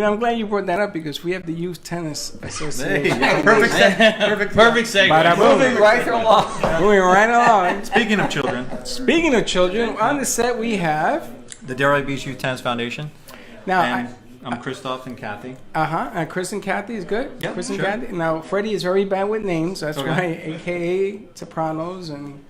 I'm glad you brought that up because we have the Youth Tennis Association. Perfect segue. Bada boom. Moving right along. Moving right along. Speaking of children, Speaking of children, on the set we have the Delray Beach Youth Tennis Foundation. now. And I'm Christoph and Kathy. Chris and Kathy is good. Yeah, Chris and sure. Kathy. Now Freddie is very bad with names. That's Okay. why, AKA Sopranos and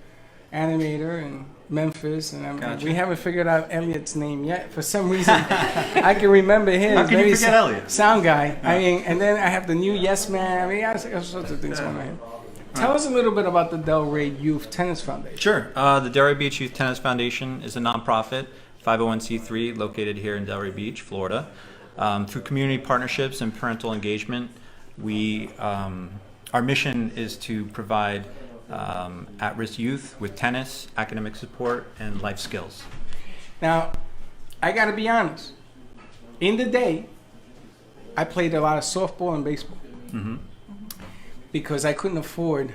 Animator and Memphis, and Gotcha. we haven't figured out Elliot's name yet. For some reason, I can remember his. How can you Maybe forget Elliot? Sound guy. I mean, and then I have the new Yes Man. I mean, I have all sorts of things going on. Tell us a little bit about the Delray Youth Tennis Foundation. Sure. The Delray Beach Youth Tennis Foundation is a nonprofit 501c3 located here in Delray Beach, Florida. Through community partnerships and parental engagement, our mission is to provide at-risk youth with tennis, academic support, and life skills. Now, I got to be honest. In the day, I played a lot of softball and baseball because I couldn't afford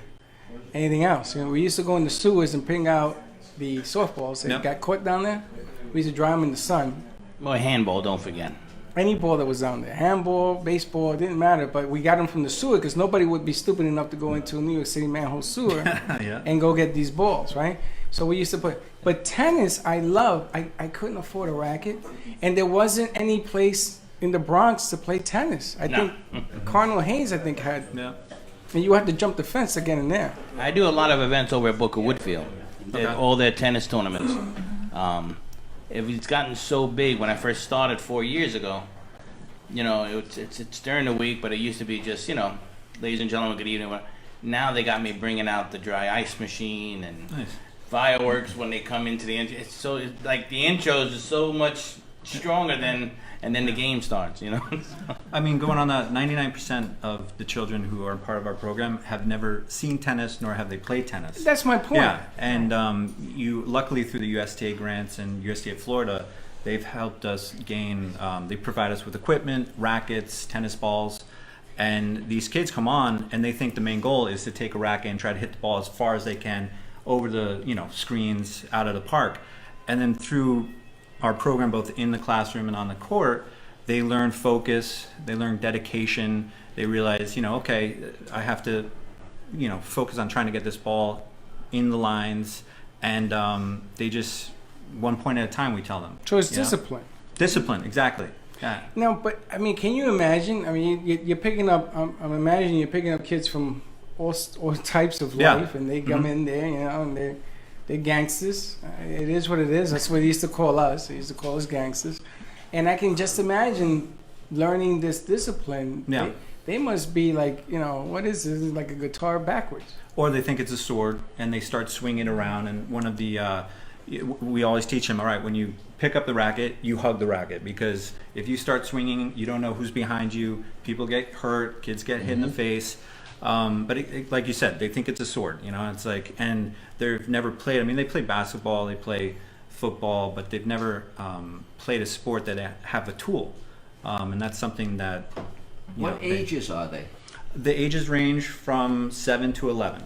anything else. We used to go in the sewers and bring out the softballs that got caught down there. We used to dry them in the sun. Well, handball, don't forget. Any ball that was down there, handball, baseball, it didn't matter. But we got them from the sewer because nobody would be stupid enough to go into a New York City manhole sewer and go get these balls, right? So we used to play. But tennis, I love. I couldn't afford a racket, and there wasn't any place in the Bronx to play tennis. I think Cardinal Hayes, had. Yeah. And you had to jump the fence to get in there. I do a lot of events over at Booker Woodfield. Okay. All their tennis tournaments. It's gotten so big. When I first started 4 years ago, it's during the week, but it used to be just, ladies and gentlemen, good evening. Now they got me bringing out the dry ice machine and fireworks when they come into the intro. It's so like the intros is so much stronger and then the game starts. I mean, going on that, 99% of the children who are part of our program have never seen tennis nor have they played tennis. That's my point. Yeah, and luckily through the USTA grants and USTA Florida, they've helped us gain, they provide us with equipment, rackets, tennis balls, and these kids come on and they think the main goal is to take a racket and try to hit the ball as far as they can over the screens out of the park. And then through our program, both in the classroom and on the court, they learn focus, they learn dedication, they realize, okay, I have to, focus on trying to get this ball in the lines, and they just, 1 point at a time, we tell them. So it's discipline. Discipline, exactly. Yeah. No, but I mean, can you imagine? I mean, you're picking up. I'm imagining you're picking up kids from all types of life, and they come in there, and they're gangsters. It is what it is. That's what they used to call us. They used to call us gangsters. And I can just imagine learning this discipline. Yeah. They must be like, what is this? It's like a guitar backwards. Or they think it's a sword and they start swinging around. And one of the, we always teach them, all right, when you pick up the racket, you hug the racket. Because if you start swinging, you don't know who's behind you. People get hurt. Kids get hit in the face. But like you said, they think it's a sword, it's like, and they've never played, I mean, they play basketball, they play football, but they've never played a sport that have a tool. And that's something that, What ages are they? The ages range from 7 to 11.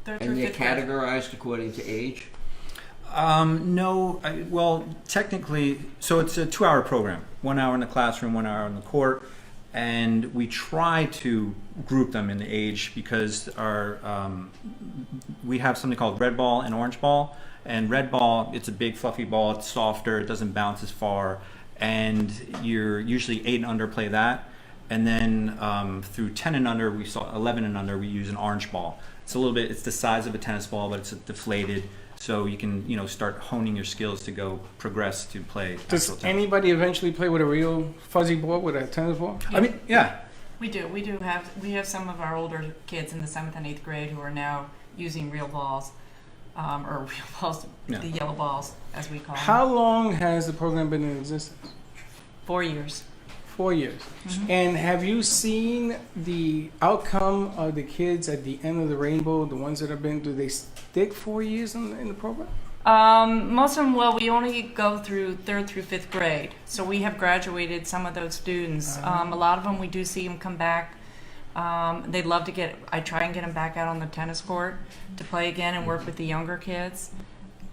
Third And through they're fifth grade. categorized according to age? No, well, technically, so it's a 2-hour program, 1 hour in the classroom, 1 hour on the court. And we try to group them in the age because we have something called red ball and orange ball. And red ball, it's a big fluffy ball, it's softer, it doesn't bounce as far, and you're usually 8 and under play that. And then through 10 and under, 11 and under, we use an orange ball. It's a little bit, it's the size of a tennis ball, but it's deflated. So you can, start honing your skills to progress to play. Does anybody eventually play with a real fuzzy ball, with a tennis ball? I mean, yeah. We have some of our older kids in the 7th and 8th grade who are now using real balls, the yellow balls, as we call them. How long has the program been in existence? 4 years. 4 years. And have you seen the outcome of the kids at the end of the rainbow, the ones that have been, do they stick 4 years in the program? Most of them, we only go through 3rd through 5th grade. So we have graduated some of those students. A lot of them, we do see them come back. They'd love to I try and get them back out on the tennis court to play again and work with the younger kids.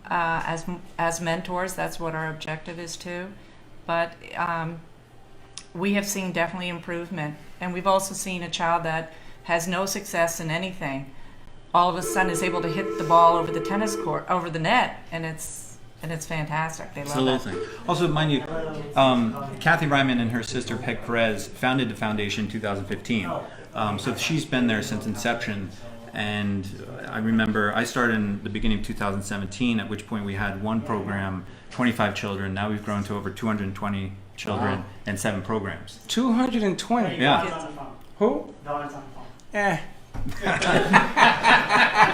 As mentors, that's what our objective is too. But we have seen definitely improvement. And we've also seen a child that has no success in anything, all of a sudden is able to hit the ball over the tennis court, over the net, and it's fantastic. They love Absolutely. Also, mind you, Kathy Ryman and her sister Peg Perez founded the foundation in 2015. So she's been there since inception. And I remember I started in the beginning of 2017, at which point we had one program, 25 children. Now we've grown to over 220 children and 7 programs. 220. Yeah. Who? Eh. All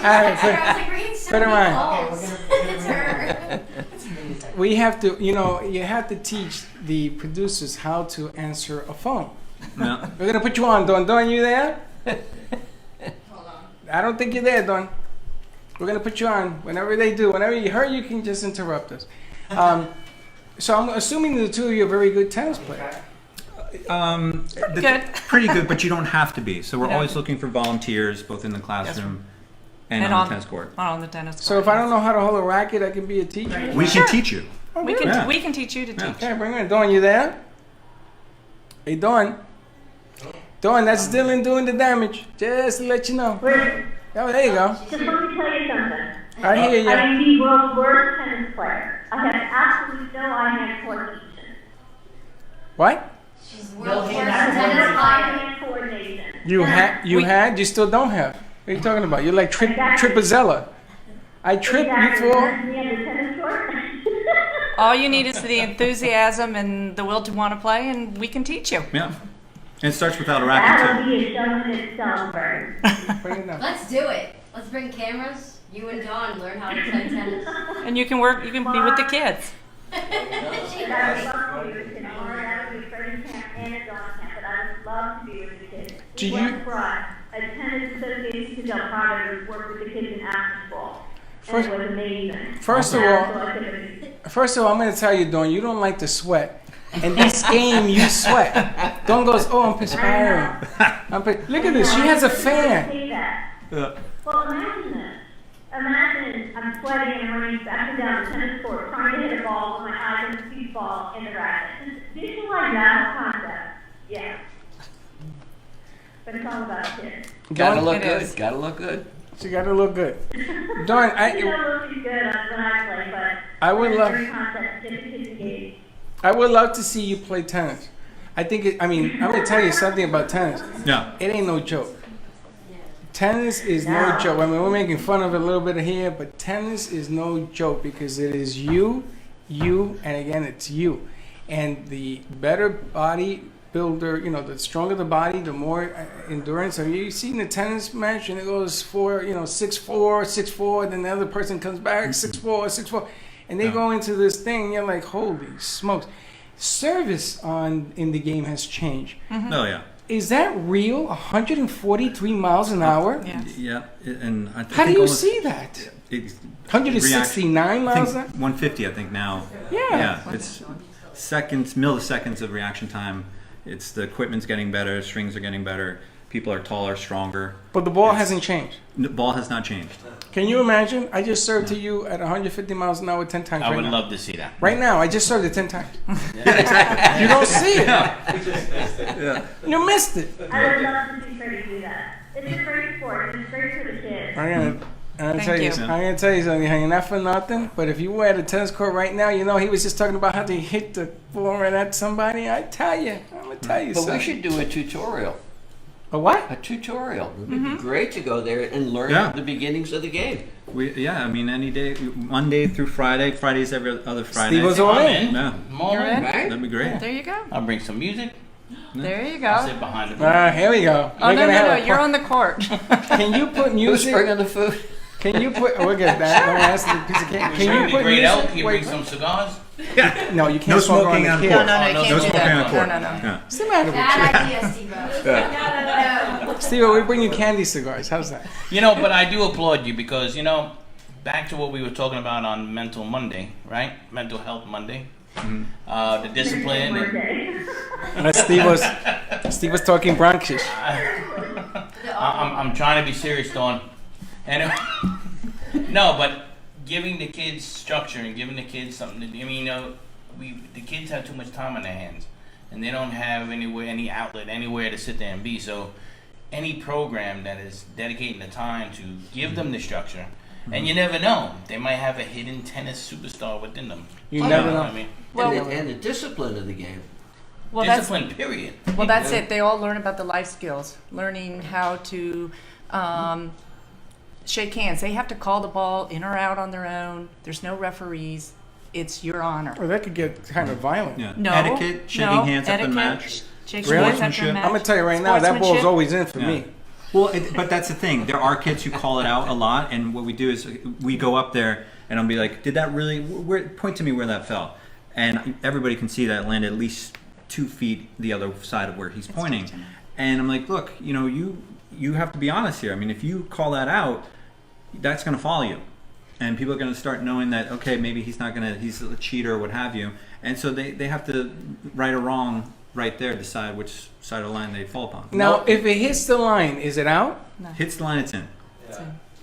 I was like, bringing so put her many on. balls. It's her. We have to, you have to teach the producers how to answer a phone. Yeah. We're gonna put you on, Don. Don, you there? Hold on. I don't think you're there, Don. We're gonna put you on. Whenever they do, whenever you hear, you can just interrupt us. So I'm assuming the two of you are very good tennis players. Good. Pretty good, but you don't have to be. So we're Yeah. always looking for volunteers, both in the classroom and on the tennis court. On the tennis court. So if I don't know how to hold a racket, I can be a teacher. We can teach you. we can Yeah. we can teach you to Yeah. teach. Okay, bring her in. Dawn, you there? Hey, Dawn. Dawn, that's Dylan doing the damage. Just to let you know. Oh, there you go. Just let me tell you something. I hear I you. am the world's worst tennis player. I have absolutely no eye-hand coordination. What? She's world's worst I have tennis no player. eye-hand coordination. You still don't have. What are you talking about? You're like Tripazella. I trip, Exactly. you fall. That's me on the tennis court. All you need is the enthusiasm and the will to want to play, and we can teach you. Yeah. And it starts without a racket, That'll too. be a show in itself, Bird. Bring it down. Let's do it. Let's bring cameras. You and Dawn learn how to play tennis. And you can work. You can be with the kids. She That would knows. love to be with kids. Or that would be Freddie camp and a Dawn camp, but I would love to be with the kids. Do We you- once brought a tennis association to Del Prado to work with the kids in after school. First- And it was amazing. First of all, I'm going to tell you, Dawn, you don't like to sweat. And this game, you sweat. Dawn goes, oh, I'm perspiring. Look at this. She has a fan. Say that. Yeah. Well, imagine this. Imagine I'm sweating and running back and down the tennis court trying to hit a ball with my eyes on the speed ball in the racket. Just visualize that whole concept. Yeah. But it's all about kids. Gotta Dawn, look It good. is. Gotta look good. she got to look good. Dawn, You know, looking good when I play, but I would love- every concept gets the kids engaged. I would love to see you play tennis. I'm going to tell you something about tennis. Yeah. It ain't no joke. Tennis is no joke. I mean, we're making fun of it a little bit here, but tennis is no joke because it is you, and again, it's you. And the better body builder, the stronger the body, the more endurance. Have you seen the tennis match and it goes 6-4, 6-4, then the other person comes back 6-4, 6-4, and they Yeah. go into this thing. And you're like, holy smokes! Service in the game has changed. Oh, yeah. Is that real? 143 miles an hour? Yes. Yeah. And I How do think you almost- see that? It's 169 I miles think an hour? 150, I think, now. Yeah. Yeah. It's milliseconds of reaction time. It's the equipment's getting better, strings are getting better, people are taller, stronger. But the ball It's- hasn't changed. The ball has not changed. Can you imagine? I just served to you at 150 miles an hour 10 times I right would now. love to see that. Right now, I just served it 10 times. You don't see it. Yeah. You missed it. I would love to see Freddie do that. It's a great sport. It's great for the kids. I'm gonna Thank tell you. you. I'm gonna tell you something, honey. Not for nothing, but if you were at a tennis court right now, he was just talking about how to hit the ball right at somebody. I'm gonna tell you But something. we should do a tutorial. A what? A tutorial. It would be great to go there and learn Yeah. the beginnings of the game. Any day, Monday through Friday. Fridays every other Friday. Steve was all I'm in. in. Yeah, More You're in? Right? that'd be great. There you go. I'll bring some music. There you I'll go. sit behind the Here we go. Oh We're no, gonna no, have no! a You're on the court. Can you put Who's music? bringing the food? Can you put? We'll get that. Don't ask the piece of cake. Can you put great music? elk. Can you Wait, bring some cigars? no, you can't No smoke smoking on on the court. court. No, you No can't do smoking that. on court. No. Yeah. What's the matter with Bad idea, Steve. No. Steve, we bring you candy cigars. How's that? But I do applaud you because, back to what we were talking about on Mental Monday, right? Mental Health Monday. The discipline. Steve was talking bronchitis. I'm trying to be serious, Dawn. And no, but giving the kids structure and giving the kids something to do. The kids have too much time on their hands, and they don't have any outlet, anywhere to sit there and be. So any program that is dedicating the time to give them the structure, and you never know, they might have a hidden tennis superstar within them. You never know. I mean, And the discipline of the game. Well, discipline, period. Well, that's it. They all learn about the life skills, learning how to shake hands. They have to call the ball in or out on their own. There's no referees. It's your honor. Well, that could get kind of violent. Yeah. No. Etiquette, shaking hands after the etiquette, match. Shaking Really? hands after a match. I'm gonna tell you right now, that ball's Sportsmanship. always in for Yeah. me. Well, but that's the thing. There are kids who call it out a lot, and what we do is we go up there, and I'll be like, "Did that really? Point to me where that fell." And everybody can see that it landed at least 2 feet the other side of where he's pointing. And I'm like, "Look, you have to be honest here. I mean, if you call that out, that's going to follow you, and people are going to start knowing that okay, maybe he's a cheater or what have you. And so they have to right or wrong." Right there, decide which side of the line they fall upon. Now, if it hits the line, is it out? Hits the line, it's in.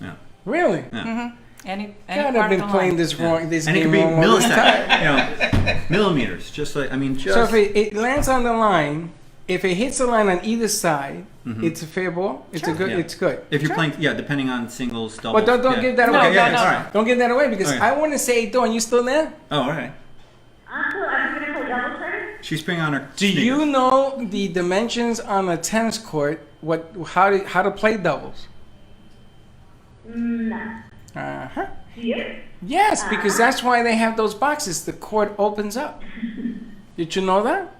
Yeah. Really? Yeah. Any God, part I've been of the playing line. this wrong. This And it game could be wrong all the time. milliseconds, millimeters. Just like So if it lands on the line, if it hits the line on either side, it's a fair ball. It's a good. Yeah. It's good. if you're playing, depending on singles, doubles. But don't give that No, away. no, yeah, no. all right. Don't give that away because Okay. I want to say, Dawn, you still there? Oh, all right. I'm going to play double tennis. She's putting on her. Do sneakers. you know the dimensions on a tennis court? How to play doubles? No. Uh huh. Do you? Yes, because that's why they have those boxes. The court opens up. Did you know that?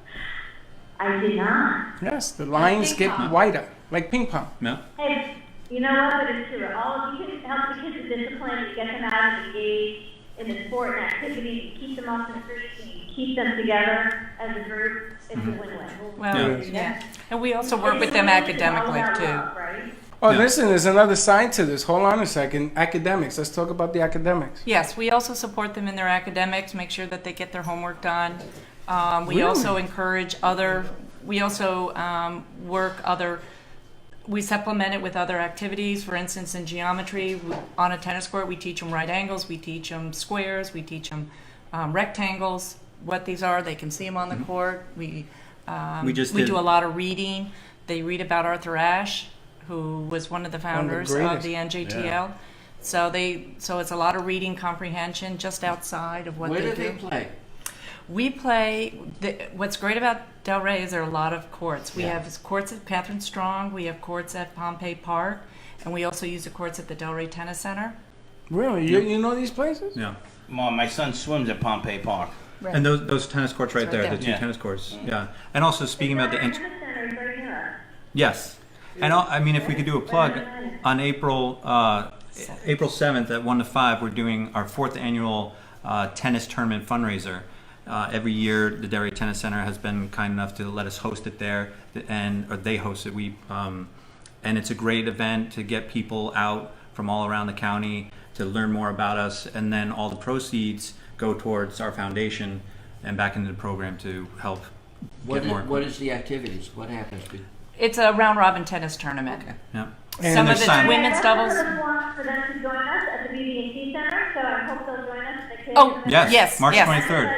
I did not. Yes, the lines ping get pong. wider, like ping pong. No. Hey, you know what? But it's true. You can help the kids with discipline, you get them out and engaged in the sport and activity, you keep them off the streets, and you keep them together as a group. It's a win-win. Well, Yeah. yeah. And we also work with them academically too. Right? Oh, Yeah. listen, there's another side to this. Hold on a second. Academics. Let's talk about the academics. Yes, we also support them in their academics, make sure that they get their homework done. We Really? also encourage we also we supplement it with other activities. For instance, in geometry, on a tennis court, we teach them right angles, we teach them squares, we teach them rectangles, what these are. They can see them on the court. We did- do a lot of reading. They read about Arthur Ashe, who was one of the founders of greatest. the NJTL. So it's a lot of reading comprehension just outside of what Where they do do. they play? We play. What's great about Delray is there are a lot of courts. We Yeah. have courts at Catherine Strong. We have courts at Pompey Park, and we also use the courts at the Delray Tennis Center. Really? You know these places? Yeah. My son swims at Pompey Park. Right. And those tennis courts right It's there, right the there. two Yeah. tennis courts. Yeah. And also speaking about the Tennis center is right here. yes. And I mean, if we could do a plug on April 7th at 1 to 5, we're doing our 4th annual tennis tournament fundraiser. Every year, the Delray Tennis Center has been kind enough to let us host it there, or they host it. And it's a great event to get people out from all around the county to learn more about us, and then all the proceeds go towards our foundation and back into the program to help get more. What is the activities? What happens? It's a round robin tennis tournament. Yeah. And Some there's of it's sign- women's doubles. I want for them to join us at the BB&T Center, so I hope they'll join us. The kids Oh, and the- Yes. March yes. 23rd.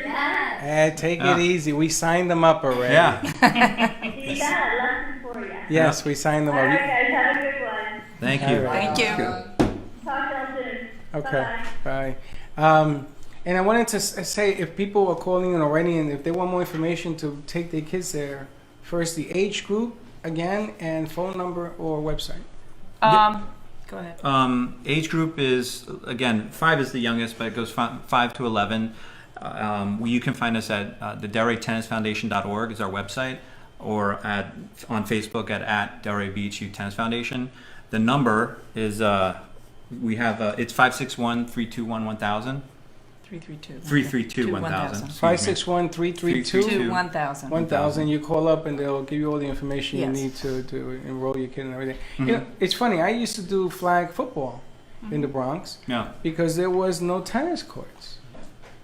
Yes. Take Yeah. it easy. We signed them up already. Yeah. See that? Lesson for you. Yes, we signed them All right, up. guys, have a good one. Thank All you. right. Thank you. Talk to y'all soon. Okay. Bye-bye. Bye. And I wanted to say, if people are calling in already, and if they want more information to take their kids there, first the age group again, and phone number or website. Go ahead. Age group is, again, 5 is the youngest, but it goes 5 to 11. You can find us at the DelrayTennisFoundation.org is our website, or on Facebook at Delray Beach Youth Tennis Foundation. The number is it's 561-321-1000. 332. 332 1000. 561-332. 1000. 1,000. You call up and they'll give you all the information Yes. you need to enroll your kid and everything. You know, it's funny. I used to do flag football in the Bronx Yeah. because there was no tennis courts.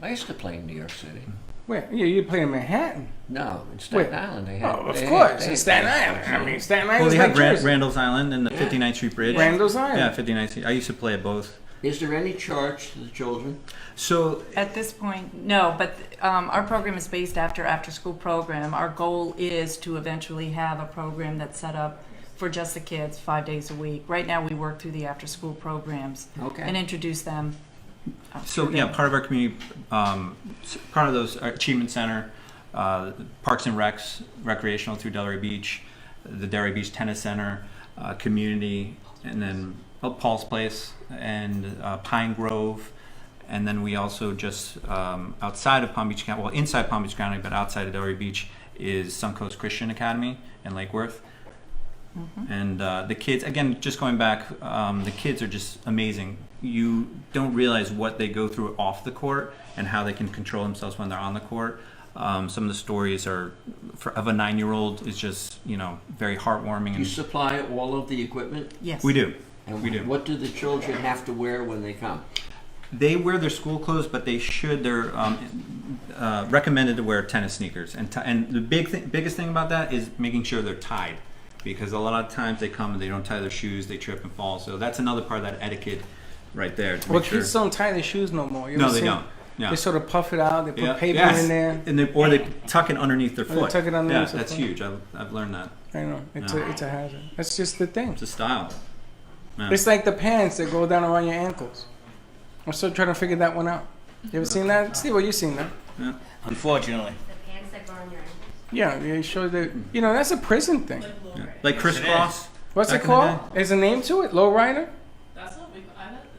I used to play in New York City. Where? You play in Manhattan. No, in Staten Where? Island they had. Oh, of they course, had- in they Staten had Island. courts, I mean, Staten Island Well, is they like have Jersey. Randall's Island and the 59th Street Bridge. Randall's Island. Yeah, 59th Street. I used to play at both. Is there any charge to the children? So At this point, no, but our program is based after school program. Our goal is to eventually have a program that's set up for just the kids 5 days a week. Right now, we work through the after-school programs Okay. and introduce them. So yeah, part of our community, part of those achievement center, Parks and Recs, recreational through Delray Beach, the Delray Beach Tennis Center, community, and then Paul's Place and Pine Grove, and then we also just outside of Palm Beach County, well inside Palm Beach County, but outside of Delray Beach is Suncoast Christian Academy in Lake Worth. And the kids, again, just going back, the kids are just amazing. You don't realize what they go through off the court and how they can control themselves when they're on the court. Some of the stories are of a 9-year-old is just very heartwarming. Do you supply all of the equipment? Yes. We do. And We do. what do the children have to wear when they come? They wear their school clothes, but they should. They're recommended to wear tennis sneakers. And the biggest thing about that is making sure they're tied, because a lot of times they come and they don't tie their shoes, they trip and fall. So that's another part of that etiquette right there. To Well, make sure. kids don't tie their shoes no more. You No, ever they seen- don't. Yeah. They sort of puff it out. They put Yeah. paper Yes. in there. And or they tuck it underneath their Or they foot. tuck it underneath Yeah, their that's foot. huge. I've learned that. I know. It's Yeah. a hazard. That's just the thing. It's a style. Yeah. It's like the pants that go down around your ankles. I'm still trying to figure that one out. You ever seen that? Steve, well, you've seen that. Yeah. Unfortunately. The pants that go on your ankles. Yeah, they show that. That's a prison thing. Yeah. Like crisscross. What's Back it in the called? There's a name to it? Low rider? That's what we.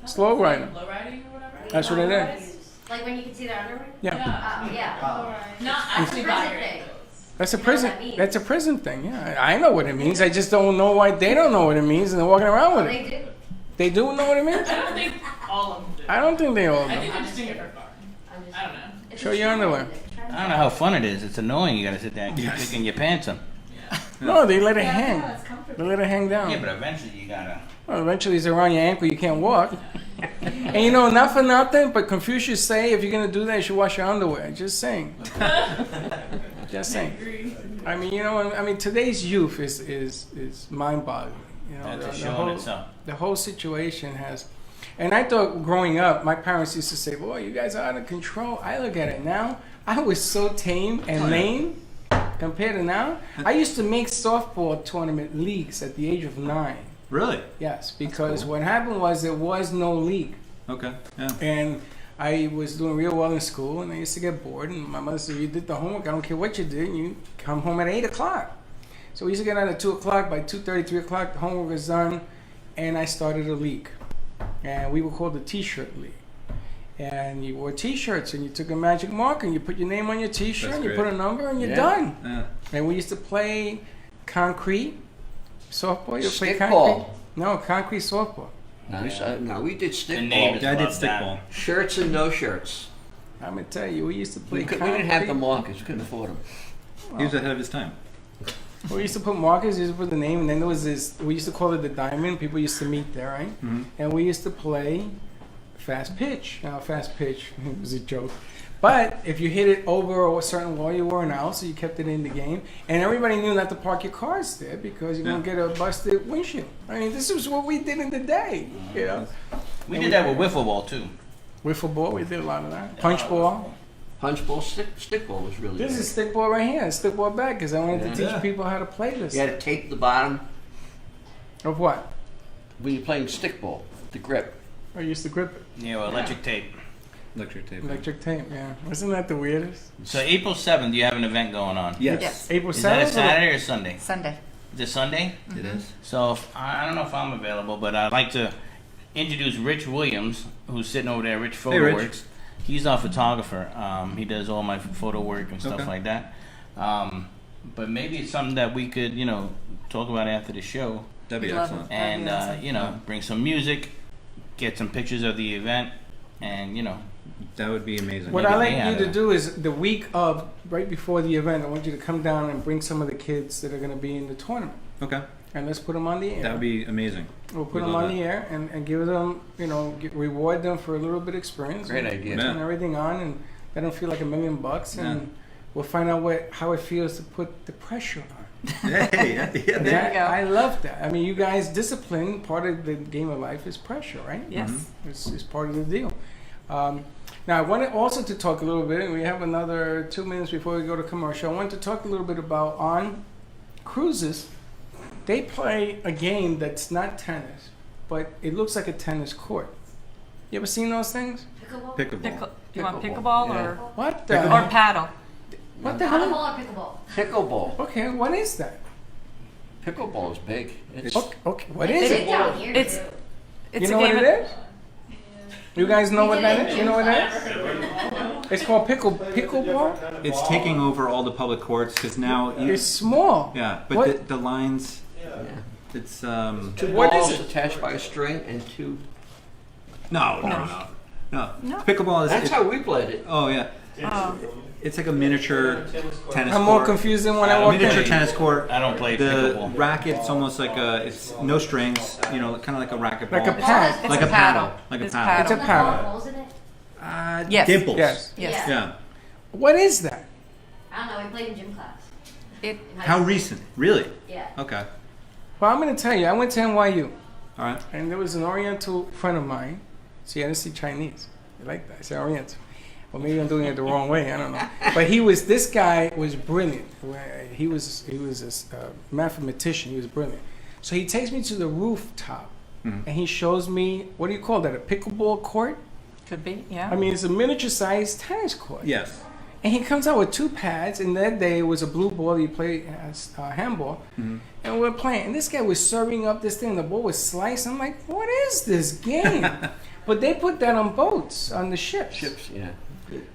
Slow rider. Low riding or whatever. That's what it is. Like when you can see their underwear? Yeah. Yeah. Oh, yeah. Not It's a actually prison by your thing. ankles. That's a You know prison. what that means. That's a prison thing. Yeah, I know what it means. I just don't know why they don't know what it means and they're walking around with Oh, it. they do. They do know what it means. I don't think all of them do. I don't think they all I know. think they're just doing it for fun. I'm just, I don't know. it's Show a your trend. underwear. I don't know how fun it is. It's annoying. You gotta sit there and keep picking your pants up. No, they let it Yeah, hang. no, it's comfortable. They let it hang down. Yeah, but eventually you gotta. Well, eventually it's around your ankle. You can't walk. And not for nothing, but Confucius say if you're gonna do that, you should wash your underwear. Just saying. Just saying. I mean, today's youth is mind-boggling. That's a the show in itself. The whole situation has, and I thought growing up, my parents used to say, "Boy, you guys are out of control." I look at it now. I was so tame and lame compared to now. I used to make softball tournament leagues at the age of 9. Really? Yes, because what happened was there was no league. Okay. Yeah. And I was doing real well in school, and I used to get bored. And my mother said, "You did the homework. I don't care what you did. You come home at 8 o'clock." So we used to get out at 2 o'clock. By 2:30, 3 o'clock, the homework was done, and I started a league. And we were called the T-shirt league. And you wore T-shirts, and you took a magic marker, and you put your name on your T-shirt, That's and you great. put a number, and you're Yeah. done. Yeah. And we used to play concrete softball. You play Stickball. No, concrete softball. No, we did The neighbors stickball. Yeah, I did love that. stickball. Shirts and no shirts. I'm gonna tell you, we used to play. We didn't have the concrete. markers. We couldn't afford them. He was ahead of his time. We used to put markers, used to put the name, and then there was this, we used to call it the diamond. People used to meet there, right? Mhm. And we used to play fast pitch. Now, fast pitch it was a joke. But if you hit it over a certain wall, you were an out, so you kept it in the game. And everybody knew not to park your cars there because you're going to get a busted windshield. I mean, this is what we did in the day, We did that with wiffle ball too. Wiffle ball, we did a lot of that. Punch ball. Punchball, stickball was really This good. is stickball right here. Stickball back because I wanted to teach Yeah. people how to play this. You had to tape the bottom Of what? when you're playing stickball, the grip. I used to grip it. Yeah, well, electric tape. Electric tape. Electric tape, yeah. Wasn't that the weirdest? So April 7th, you have an event going on. Yes. April Is that a 7th? Saturday or Sunday? Sunday. Is it Sunday? It is. So I don't know if I'm available, but I'd like to introduce Rich Williams, who's sitting over there. Rich Photo Rich. Works. He's our photographer. He does all my photo work and stuff Okay. like that. But maybe it's something that we could, talk about after the show, That'd be Love excellent. it. and awesome. bring some music, get some pictures of the event, and That would be amazing. What Maybe I they like have you to it. do is the week of, right before the event, I want you to come down and bring some of the kids that are going to be in the tournament. Okay. And let's put them on the air. That would be amazing. We'll put we'd them love on that. the air and give them, reward them for a little bit of experience. Great and idea. Yeah. turn everything on and let them feel like $1 million. And Yeah. we'll find out how it feels to put the pressure on. Hey, yeah, There you go. I love that. I mean, you guys, discipline, part of the game of life is pressure, right? Yes. It's part of the deal. Now, I wanted also to talk a little bit, we have another 2 minutes before we go to commercial. I wanted to talk a little bit about on cruises, they play a game that's not tennis, but it looks like a tennis court. You ever seen those things? Pickleball? Pickleball. You want Pickleball, pickleball yeah. or What the? or paddle? What the hell? Paddleball or pickleball? Pickleball. Okay, what is that? Pickleball is big. It's Okay, what It's is big it? down here, It's- too. It's You know a what game it of, is? You guys know We what did that it is? in You know what gym that is? It's called pickleball. It's taking over all the public courts because now you, It's small. yeah, but What? the lines, yeah. it's Two What is balls it? attached by a string and two. no. No. Pickleball is That's how we played it. oh yeah, Oh. it's like a miniature tennis I'm court. more confused than when I walked Miniature in. tennis court. I don't play The pickleball. racket's almost like it's no strings, kind of like a racquetball. Like a pad. It's Like a a paddle. paddle. Like a It's paddle. It's a Doesn't it paddle. have holes in it? Yes. Dimples. Yes. Yes. Yeah. What is that? I don't know, we played in gym class. It in high How school. recent? Really? Yeah. Okay. Well, I'm going to tell you, I went to NYU, All right. and there was an Oriental friend of mine. See, I didn't see Chinese. You like that? I said Oriental. Well, maybe I'm doing it the wrong way. I don't know. But this guy was brilliant. He was a mathematician. He was brilliant. So he takes me to the rooftop, and he shows me, what do you call that, a pickleball court? could be. Yeah. I mean, it's a miniature-sized tennis court. Yes. And he comes out with 2 pads, and that day it was a blue ball. He played handball, and we're playing. And this guy was serving up this thing, and the ball was sliced. I'm like, what is this game? But they put that on boats, on the ships. Chips, yeah.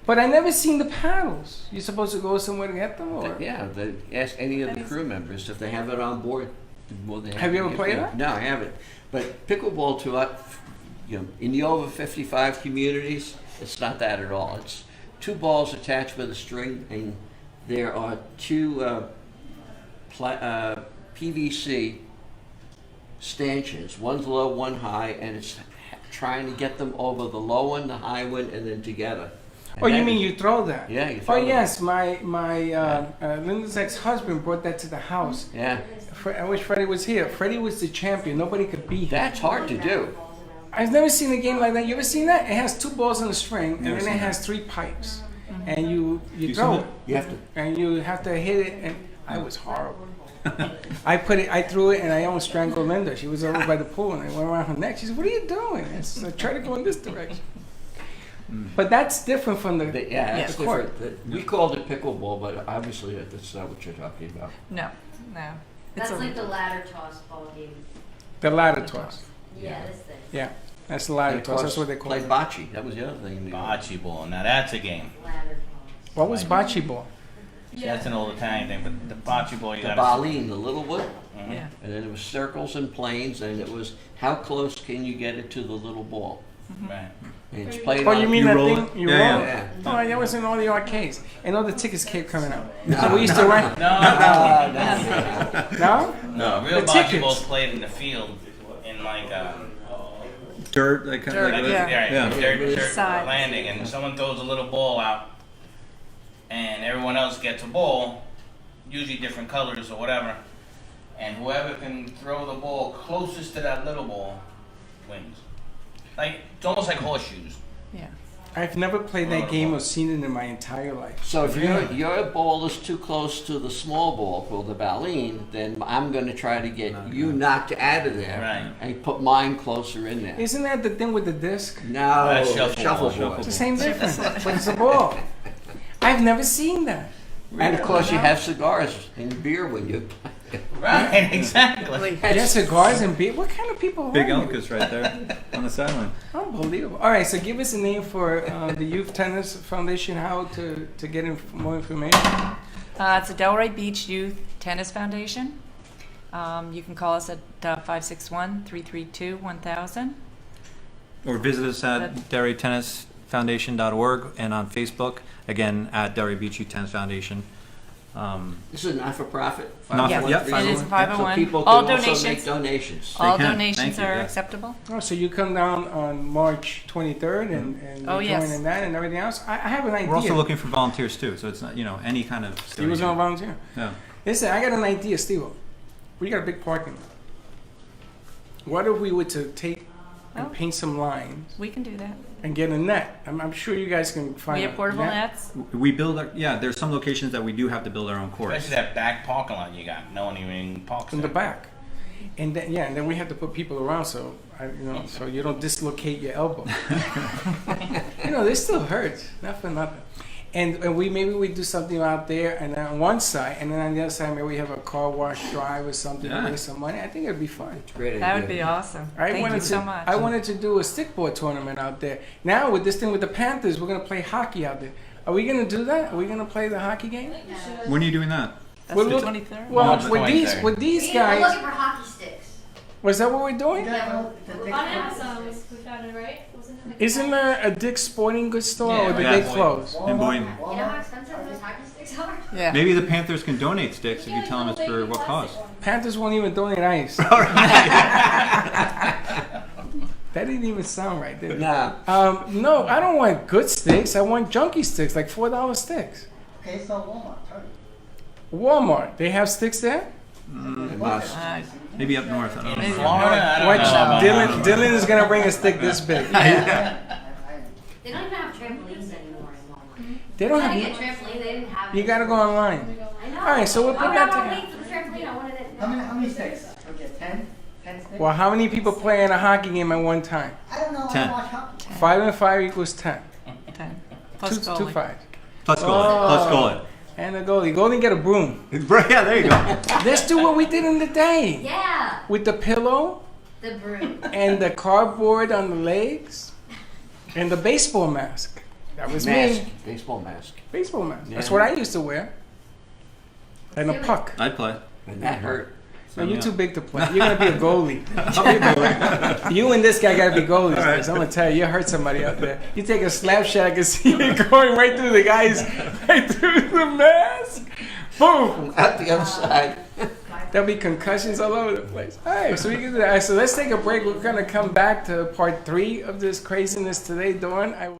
But I never seen the paddles. You supposed to go somewhere to get them, or Yeah, they ask any of the crew members if they have it on board. Well, they Have you ever to played get that? No, I haven't. But pickleball, in the over 55 communities, it's not that at all. It's 2 balls attached with a string, and there are 2 PVC stanchions. One's low, one high, and it's trying to get them over the low one, the high one, and then together. And oh, you that mean is- you throw that? Yeah, you throw Oh them. yes, my Linda's ex-husband brought that to the house. Yeah, I wish Freddie was here. Freddie was the champion. Nobody could beat him. that's hard to do. I've never seen a game like that. You ever seen that? It has 2 balls on a string, and Never then seen it that. has 3 pipes, and you You throw seen it, You have to. and you have to hit it. And I was horrible. I threw it, and I almost strangled Linda. She was over by the pool, and I went around her neck. She said, "What are you doing?" I tried to go in this direction. But that's different from the That's the court. different. We called it pickleball, but obviously that's not what you're talking about. No. It's That's a, like the ladder toss ball game. The ladder toss. Yeah, this thing. Yeah, that's the ladder And of toss. course, That's what they call played it. bocce. That was the other thing. Bocce ball. Now that's a game. Ladder toss. What was bocce ball? That's an old Italian thing, but the bocce ball you The gotta. baleen, the little wood, yeah. and then it was circles and planes, and it was how close can you get it to the little ball? Right. And it's played Oh, on. you mean You that roll thing? it? You Yeah, roll yeah. it? Oh, that was in all the arcades. And all the tickets kept coming out. So we used to rent. No, No? no. Real The bocce tickets. ball's played in the field in like Dirt, like kind of Dirt, like yeah. dirt Side. landing, and someone throws a little ball out, and everyone else gets a ball, usually different colors or whatever, and whoever can throw the ball closest to that little ball wins. Like it's almost like horseshoes. Yeah. I've never played that game or seen it in my entire life. So if your ball is too close to the small ball called the baleen, then I'm going to try to get you knocked out of there Right. and put mine closer in there. Isn't that the thing with the disc? No, That's shuffleboard. shuffleboard. It's the same difference, but it's a ball. I've never seen that. And of course, you have cigars and beer when you play. Right, exactly. Yes, cigars and beer. What kind of people are Big you? Elkas right there on the sideline. Unbelievable. All right, so give us a name for the Youth Tennis Foundation, how to get more information. It's the Delray Beach Youth Tennis Foundation. You can call us at 561-332-1000. Or visit us at DelrayTennisFoundation.org and on Facebook, again, at Delray Beach Youth Tennis Foundation. This is not for profit. Not Yes, for- yep, it is 501. 501. So people All can also donations. make donations. All can. donations Thank you, are yeah. acceptable. Oh, so you come down on March 23rd and Oh, you yes. join in that and everything else? I have an idea. We're also looking for volunteers too, so it's not, any kind of. You was going to volunteer? Yeah. Listen, I got an idea, Steve. We got a big parking lot. What if we were to take and Oh. paint some lines We can do that. and get a net? I'm sure you guys can find We a have portable net. nets. We build our, yeah, there's some locations that we do have to build our own course. Especially that back parking lot you got. No one even parks In the there. back. And then, and then we have to put people around so so you don't dislocate your elbow. This still hurts, not for nothing. And maybe we do something out there, and then on one side, and then on the other side, maybe we have a car wash drive or something to Yeah. raise some money. I think it'd be fun. Great That idea. would be awesome. I Thank wanted you to, so much. I wanted to do a stickball tournament out there. Now with this thing with the Panthers, we're gonna play hockey out there. Are we gonna do that? Are we gonna play the hockey game? When are you doing that? That's Well, the look- 23rd. Well, March with 23rd. these We're guys, looking for hockey sticks. was that what we're doing? Yeah, On Amazon, we found it, right? Wasn't it like Isn't there a Dick's Sporting Goods store, or did Yeah. they close? And Boyne. You know how expensive those hockey sticks are? Yeah. Maybe the Panthers can donate sticks if you tell them it's for what cause. Panthers won't even donate ice. All right. That didn't even sound right, did it? Nah, No, I don't want good sticks. I want junky sticks, like $4 sticks. Okay, so Walmart, Target. Walmart, they have sticks there? it must. Maybe up north. I don't In know. Florida, I don't Watch, know about Dylan is gonna bring a stick this big. They don't even have trampolines anymore in Walmart. They don't I tried to have. get trampoline, they didn't have it. You gotta go online. I know. All right, so we'll put Why would that I want to together. wait for the trampoline? I wanted it. How many sticks? Okay, 10? 10 sticks? Well, how many people play in a hockey game at one time? I don't know, I 10. don't watch hockey. 5 and 5 equals 10. 10. Plus Two goalie. fives. Plus goal it. Plus goal it. And the goalie. Goalie get a broom. Yeah, there you go. Let's do what we did in the day. Yeah, With the pillow the broom. and the cardboard on the legs and the baseball mask. That was Mask, me. baseball mask. Baseball mask. That's Yeah. what I used to wear. And a puck. I'd play. And that hurt. No, you're Yeah. too big to play. You're gonna be a goalie. I'll be a goalie. You and this guy gotta be goalies. All right. 'Cause I'm gonna tell you, you hurt somebody out there. You take a slap shot, I can see it going right through the guy's, right through the mask. Boom! At the other side. There'll be concussions all over the place. All right, so we can do that. All right, so let's take a break. We're gonna come back to part 3 of this craziness today, Dawn.